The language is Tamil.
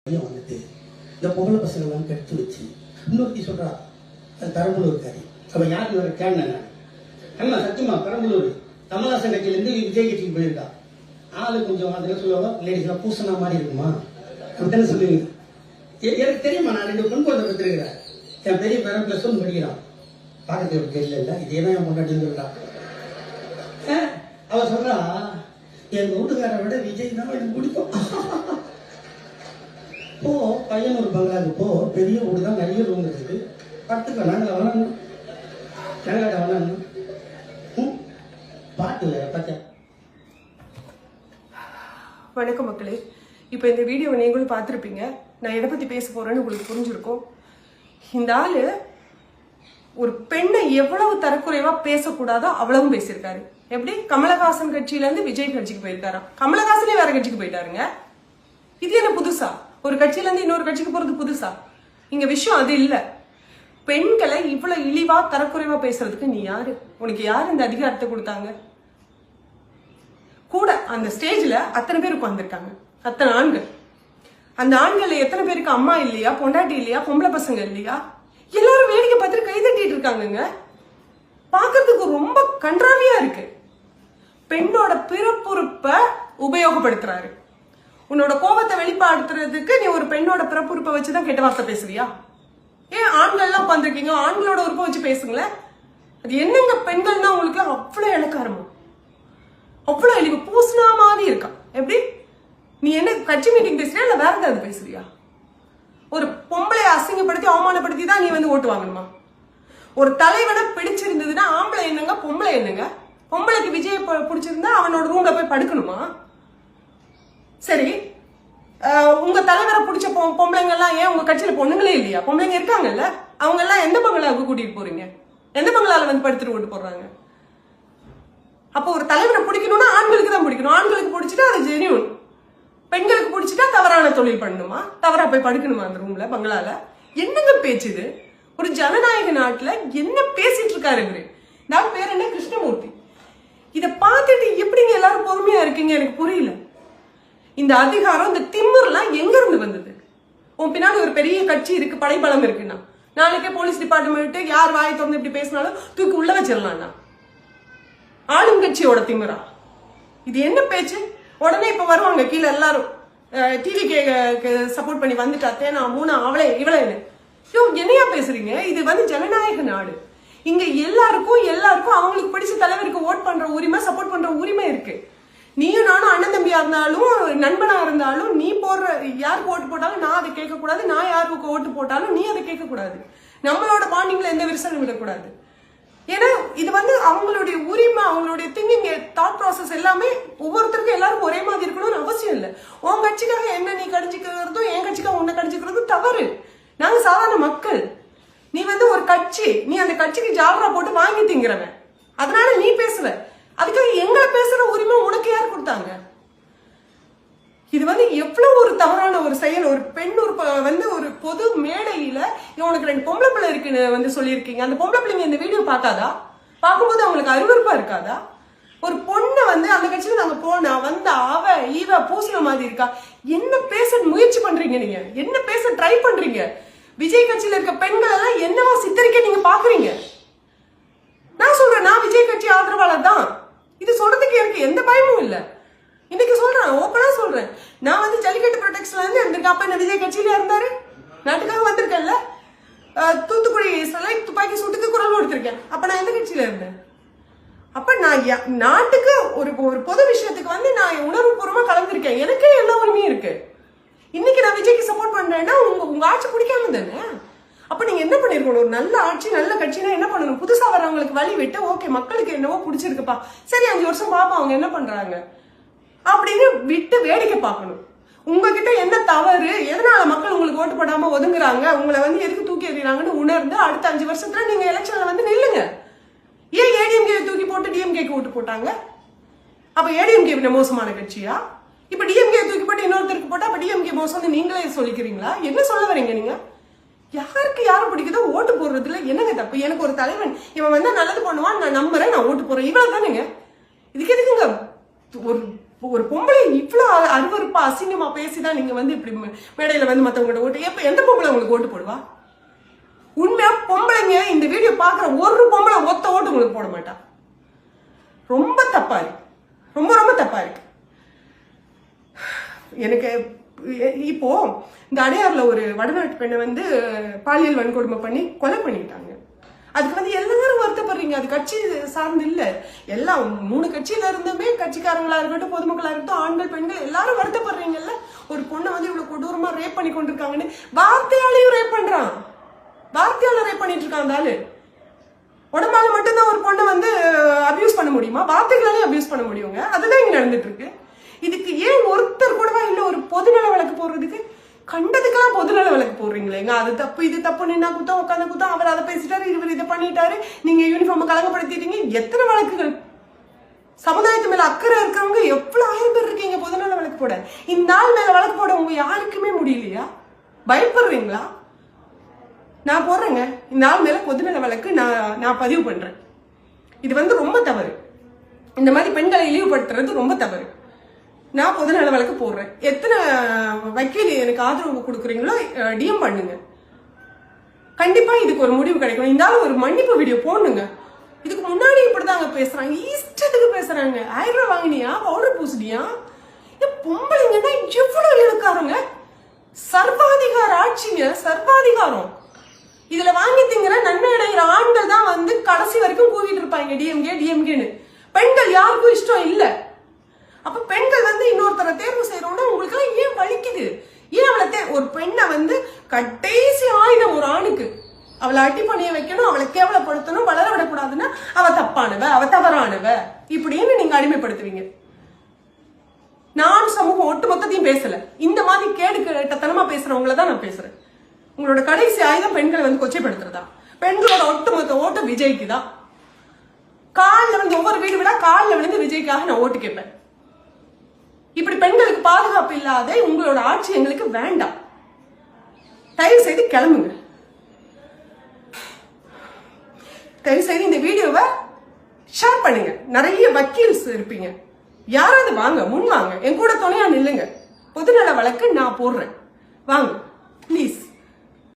வந்துட்டு இந்த பொம்பளை பசங்கள்லாம் கெடுத்து வச்சு இன்னொருத்தி சொல்றா அது பெரம்பலூர்காரி. அவன் யாருக்கு வர கேட்டேன் அம்மா சத்தியமா பெரம்பலூர் கமலஹாசன் கட்சியிலேருந்து விஜய் கட்சிக்கு போயிருக்கா. ஆளு கொஞ்சம் அதில் சொல்லுவாங்க லேடிஸ்லாம் பூசணா மாதிரி இருக்குமா அப்படித்தானே சொல்லுவீங்க. எனக்கு தெரியுமா, நான் 2 பெண் குழந்தை பெற்றிருக்கிறேன். என் பெரிய பேரன் +1 படிக்கிறான். பார்க்கறது தெரியல இல்லை இதே தான் என் பொண்டாட்டின்னு சொல்றா. அவ சொல்றா எங்க வீட்டுக்காரை விட விஜய் தான் எனக்கு பிடிக்கும். போ பையன் ஒரு பங்களாக்கு போ, பெரிய வீடு தான், நிறைய ரூம் இருக்குது, படுத்துக்க. நாங்கள் வேணாம் நாங்கள் வேணாம் பாட்டு வேற பார்த்தேன். வணக்கம் மக்களே, இப்போ இந்த வீடியோவை நீங்களும் பார்த்துருப்பீங்க. நான் எதை பற்றி பேச போறேன்னு உங்களுக்கு புரிஞ்சிருக்கும். இந்த ஆளு ஒரு பெண்ணை எவ்வளவு தரக்குறைவா பேசக்கூடாதோ அவ்வளவும் பேசியிருக்காரு. எப்படி? கமலஹாசன் கட்சியில இருந்து விஜய் கட்சிக்கு போயிருக்காராம். கமலஹாசனே வேற கட்சிக்கு போயிட்டாருங்க. இது என்ன புதுசா? ஒரு கட்சியில இருந்து இன்னொரு கட்சிக்கு போறது புதுசா? இங்க விஷயம் அது இல்ல. பெண்களை இவ்வளவு இழிவா தரக்குறைவா பேசுறதுக்கு நீ யாரு? உனக்கு யாரு இந்த அதிகாரத்தை கொடுத்தாங்க? கூட அந்த ஸ்டேஜ்ல அத்தனை பேர் உட்கார்ந்துருக்காங்க, அத்தனை ஆண்கள். அந்த ஆண்கள் எத்தனை பேருக்கு அம்மா இல்லையா, பொண்டாட்டி இல்லையா, பொம்பளை பசங்க இல்லையா? எல்லாரும் வேடிக்கை பார்த்துட்டு கை தட்டிட்டு இருக்காங்க. பாக்குறதுக்கு ரொம்ப கன்றாவியா இருக்கு. பெண்ணோட பிறப்புறுப்பை உபயோகப்படுத்துறாரு. உன்னோட கோபத்தை வெளிப்படுத்துறதுக்கு நீ ஒரு பெண்ணோட பிறப்புறுப்பை வச்சுதான் கெட்ட வார்த்தை பேசுறியா? ஏன் ஆண்கள்லாம் உட்காந்துருக்கீங்க, ஆண்களோட உறுப்பை வச்சு பேசுங்களேன். அது என்னங்க, பெண்கள்னா உங்களுக்கு அவ்வளவு இலக்காரமா, அவ்வளவு இழிவு பூசினா மாதிரி இருக்கா? எப்படி? நீ என்ன கட்சி மீட்டிங் பேசுறியா இல்ல வேற ஏதாவது பேசுறியா? ஒரு பொம்பளை அசிங்கப்படுத்தி அவமானப்படுத்தி தான் நீ வந்து ஓட்டு வாங்கணுமா? ஒரு தலைவனை பிடிச்சிருந்ததுன்னா ஆம்பளை என்னங்க பொம்பளை என்னங்க? பொம்பளைக்கு விஜய் பிடிச்சிருந்தா அவனோட ரூம்ல போய் படுக்கணுமா? சரி, உங்க தலைவரை பிடிச்ச பொம்பளைங்க எல்லாம் ஏன் உங்க கட்சியில பொண்ணுங்களே இல்லையா? பொம்பளைங்க இருக்காங்கல்ல, அவங்க எல்லாம் எந்த பங்களாவுக்கு கூட்டிட்டு போறீங்க? எந்த பங்களால வந்து படுத்துட்டு ஓட்டு போடுறாங்க? அப்போ ஒரு தலைவரை பிடிக்கணும்னா ஆண்களுக்கு தான் பிடிக்கணும். ஆண்களுக்கு பிடிச்சிட்டா அது ஜெனியூன், பெண்களுக்கு பிடிச்சிட்டா தவறான தொழில் பண்ணணுமா? தவறா போய் படுக்கணுமா அந்த ரூம்ல, பங்களால? என்னங்க பேச்சு இது? ஒரு ஜனநாயக நாட்டுல என்ன பேசிட்டு இருக்காரு இவரு? நான் பேர் என்ன, கிருஷ்ணமூர்த்தி. இத பார்த்துட்டு எப்படிங்க எல்லாரும் பொறுமையா இருக்கீங்க? எனக்கு புரியல. இந்த அதிகாரம், இந்த திமிர்லாம் எங்க இருந்து வந்தது? உன் பின்னாடி ஒரு பெரிய கட்சி இருக்கு, படைபலம் இருக்குன்னா நாளைக்கே போலீஸ் டிபார்ட்மெண்ட் யார் வாயை திறந்து இப்படி பேசினாலும் தூக்கி உள்ள வச்சிடலாம்னா ஆளும் கட்சியோட திமிரா இது? என்ன பேச்சு? உடனே இப்ப வருவாங்க கீழே எல்லாரும் டிவி சப்போர்ட் பண்ணி வந்துட்டா தேனா மூணா அவளே இவளேன்னு. என்னையா பேசுறீங்க? இது வந்து ஜனநாயக நாடு. இங்க எல்லாருக்கும் அவங்களுக்கு பிடிச்ச தலைவருக்கு ஓட் பண்ற உரிமை, சப்போர்ட் பண்ற உரிமை இருக்கு. நீயும் நானும் அண்ணன் தம்பியா இருந்தாலும் நண்பனா இருந்தாலும் நீ போடுற யாருக்கு ஓட்டு போட்டாலும் நான் அதை கேட்க கூடாது, நான் யாருக்கு ஓட்டு போட்டாலும் நீ அதை கேட்க கூடாது. நம்மளோட பாண்டிங்ல எந்த விரிசலும் விடக்கூடாது. ஏன்னா இது வந்து அவங்களுடைய உரிமை, அவங்களுடைய திங்கிங், தாட் ப்ராசஸ் எல்லாமே ஒவ்வொருத்தருக்கும் எல்லாருக்கும் ஒரே மாதிரி இருக்கணும்னு அவசியம் இல்லை. உன் கட்சிக்காக என்ன நீ கடிச்சிக்கிறதும் என் கட்சிக்காக உன்னை கடிச்சிக்கிறதும் தவறு. நாங்க சாதாரண மக்கள். நீ வந்து ஒரு கட்சி, நீ அந்த கட்சிக்கு ஜாலரா போட்டு வாங்கி திங்கிறவன், அதனால நீ பேசுற. அதுக்காக எங்களை பேசுற உரிமை உனக்கு யார் கொடுத்தாங்க? இது வந்து எவ்வளவு ஒரு தவறான ஒரு செயல். ஒரு பெண் வந்து ஒரு பொது மேடையில உனக்கு 2 பொம்பளை பிள்ளை இருக்குன்னு வந்து சொல்லியிருக்கீங்க. அந்த பொம்பளை பிள்ளைங்க இந்த வீடியோ பார்க்காதா? பார்க்கும்போது அவங்களுக்கு அருவருப்பா இருக்காதா? ஒரு பொண்ணை வந்து அந்த கட்சியில நாங்க போனா வந்த இவ பூசின மாதிரி இருக்கா? என்ன பேச முயற்சி பண்றீங்க நீங்க? என்ன பேச ட்ரை பண்றீங்க? விஜய் கட்சியில இருக்க பெண்கள் எல்லாம் என்னவா சித்தரிக்க நீங்க பாக்குறீங்க? நான் சொல்றேன், நான் விஜய் கட்சி ஆதரவாளர் தான். இது சொல்றதுக்கு எனக்கு எந்த பயமும் இல்லை. இன்னைக்கு சொல்றேன், ஓப்பனா சொல்றேன். நான் வந்து ஜல்லிக்கட்டு ப்ரொடெக்ஷன்ல இருந்து இருந்திருக்கேன். அப்ப என்ன விஜய் கட்சியில இருந்தாரு? நாட்டுக்காக வந்திருக்கேன்ல. தூத்துக்குடி ஸ்டெர்லைட் துப்பாக்கி சூட்டுக்கு குரல் கொடுத்திருக்கேன். அப்ப நான் எந்த கட்சியில இருந்தேன்? அப்ப நான் நாட்டுக்கு ஒரு பொது விஷயத்துக்கு வந்து நான் உணர்வுபூர்வமா கலந்துருக்கேன். எனக்கே எல்லா உரிமையும் இருக்கு. இன்னைக்கு நான் விஜய்க்கு சப்போர்ட் பண்றேன்னா உங்க ஆட்சி பிடிக்காம தானே? அப்ப நீங்க என்ன பண்ணிருக்கணும்? ஒரு நல்ல ஆட்சி, நல்ல கட்சினா என்ன பண்ணணும்? புதுசா வர்றவங்களுக்கு வழி விட்டு, ஓகே மக்களுக்கு என்னவோ பிடிச்சிருக்குப்பா, சரி 5 வருஷம் பாப்பா அவங்க என்ன பண்றாங்க அப்படின்னு விட்டு வேடிக்கை பார்க்கணும். உங்ககிட்ட என்ன தவறு, எதனால மக்கள் உங்களுக்கு ஓட்டு போடாம ஒதுங்குறாங்க, உங்களை வந்து எதுக்கு தூக்கி எறிறாங்கன்னு உணர்ந்து அடுத்த 5 வருஷத்துல நீங்க எலெக்ஷன்ல வந்து நில்லுங்க. ஏன் ஏடிஎம்கே தூக்கி போட்டு டிஎம்கேக்கு ஓட்டு போட்டாங்க? அப்ப ஏடிஎம்கே மோசமான கட்சியா? இப்ப டிஎம்கே தூக்கி போட்டு இன்னொருத்தருக்கு போட்டா அப்ப டிஎம்கே மோசம் நீங்களே சொல்லிக்கிறீங்களா? என்ன சொல்ல வரீங்க நீங்க? யாருக்கு யாரும் பிடிக்குதோ ஓட்டு போடுறதுல என்னங்க தப்பு? எனக்கு ஒரு தலைவன் இவன் வந்து நல்லது பண்ணுவான், நான் நம்புறேன், நான் ஓட்டு போறேன், இவ்வளவு தானுங்க. இதுக்கு எதுக்குங்க ஒரு பொம்பளை இவ்வளவு அருவருப்பா அசிங்கமா பேசிதான் நீங்க வந்து இப்படி மேடையில வந்து மத்தவங்க ஓட்டு எப்ப எந்த பொம்பளை உங்களுக்கு ஓட்டு போடுவா? உண்மையா பொம்பளைங்க இந்த வீடியோ பாக்குற ஒரு பொம்பளை ஒத்த ஓட்டு உங்களுக்கு போட மாட்டா. ரொம்ப தப்பா இருக்கு, ரொம்ப ரொம்ப தப்பா இருக்கு. எனக்கு இப்போ இந்த அடையாறுல ஒரு வடநாட்டு பெண்ணை வந்து பாலியல் வன்கொடுமை பண்ணி கொலை பண்ணிட்டாங்க. அதுக்கு வந்து எல்லாரும் வருத்தப்படுறீங்க. அது கட்சி சார்ந்து இல்ல, எல்லாம் 3 கட்சியில இருந்துமே கட்சிக்காரங்களா இருக்கட்டும், பொதுமக்களா இருக்கட்டும், ஆண்கள் பெண்கள் எல்லாரும் வருத்தப்படுறீங்கல்ல. ஒரு பொண்ணை வந்து இவ்வளவு கொடூரமா ரேப் பண்ணி கொண்டிருக்காங்கன்னு வார்த்தையாலையும் ரேப் பண்றான், வார்த்தையால ரேப் பண்ணிட்டு இருக்கான். அந்த ஆளு உடம்பால மட்டும்தான் ஒரு பொண்ணை வந்து அபியூஸ் பண்ண முடியுமா? வார்த்தைகளாலையும் அபியூஸ் பண்ண முடியுங்க. அதுதான் இங்க நடந்துட்டு இருக்கு. இதுக்கு ஏன் ஒருத்தர் கூடவா இல்ல ஒரு பொதுநல வழக்கு போடுறதுக்கு? கண்டதுக்கெல்லாம் பொதுநல வழக்கு போடுறீங்களேங்க. அது தப்பு இது தப்பு, நின்னா குத்தம் உட்காந்து குத்தம், அவர் அதை பேசிட்டாரு, இவர் இதை பண்ணிட்டாரு, நீங்க யூனிஃபார்ம் கலங்கப்படுத்திட்டீங்க. எத்தனை வழக்குகள்? சமுதாயத்து மேல அக்கறை இருக்கிறவங்க எவ்வளவு 1000 பேர் இருக்கீங்க பொதுநல வழக்கு போட. இந்த நாள் மேல வழக்கு போட உங்க யாருக்குமே முடியலையா? பயப்படுறீங்களா? நான் போடுறேங்க, இந்த நாள் மேல பொதுநல வழக்கு நான் பதிவு பண்றேன். இது வந்து ரொம்ப தவறு. இந்த மாதிரி பெண்களை இழிவுபடுத்துறது ரொம்ப தவறு. நான் பொதுநல வழக்கு போடுறேன். எத்தனை வக்கீல் எனக்கு ஆதரவு கொடுக்குறீங்களோ டிஎம் பண்ணுங்க. கண்டிப்பா இதுக்கு ஒரு முடிவு கிடைக்கும். இந்த ஒரு மன்னிப்பு வீடியோ போடணுங்க. இதுக்கு முன்னாடி இப்படிதாங்க பேசுறாங்க, இஷ்டத்துக்கு பேசுறாங்க. 1000 ரூபாய் வாங்கினியா, பவுடர் பூசணியா? பொம்பளைங்கன்னா எவ்வளவு இழுக்காருங்க. சர்வாதிகார ஆட்சிங்க, சர்வாதிகாரம். இதுல வாங்கி திங்கிற நன்மை அடைகிற ஆண்கள் தான் வந்து கடைசி வரைக்கும் கூவிட்டு இருப்பாங்க டிஎம்கே டிஎம்கேன்னு. பெண்கள் யாருக்கும் இஷ்டம் இல்ல. அப்ப பெண்கள் வந்து இன்னொருத்தரை தேர்வு செய்யறோம்னா உங்களுக்கு எல்லாம் ஏன் வலிக்குது? ஏன் அவளை ஒரு பெண்ணை வந்து கடைசி ஆயுதம் ஒரு ஆணுக்கு அவளை அட்டி பண்ணிய வைக்கணும், அவளை கேவலப்படுத்தணும், வளர விடக்கூடாதுன்னா அவ தப்பானவ, அவ தவறானவ இப்படின்னு நீங்க அடிமைப்படுத்துவீங்க. நான் சமூகம் ஒட்டு மொத்தத்தையும் பேசல, இந்த மாதிரி கேடு கேட்டத்தனமா பேசுறவங்கள தான் நான் பேசுறேன். உங்களோட கடைசி ஆயுதம் பெண்களை வந்து கொச்சைப்படுத்துறதா? பெண்களோட ஒட்டுமொத்த ஓட்டு விஜய்க்கு தான். காலில் வந்து ஒவ்வொரு வீடு விட காலில் விழுந்து விஜய்க்காக நான் ஓட்டு கேட்பேன். இப்படி பெண்களுக்கு பாதுகாப்பு இல்லாத உங்களோட ஆட்சி எங்களுக்கு வேண்டாம். தயவு செய்து கிளம்புங்க. தயவு செய்து இந்த வீடியோவை ஷேர் பண்ணுங்க. நிறைய வக்கீல்ஸ் இருப்பீங்க, யாராவது வாங்க, முன் வாங்க, என் கூட துணையா நில்லுங்க. பொதுநல வழக்கு நான் போடுறேன், வாங்க.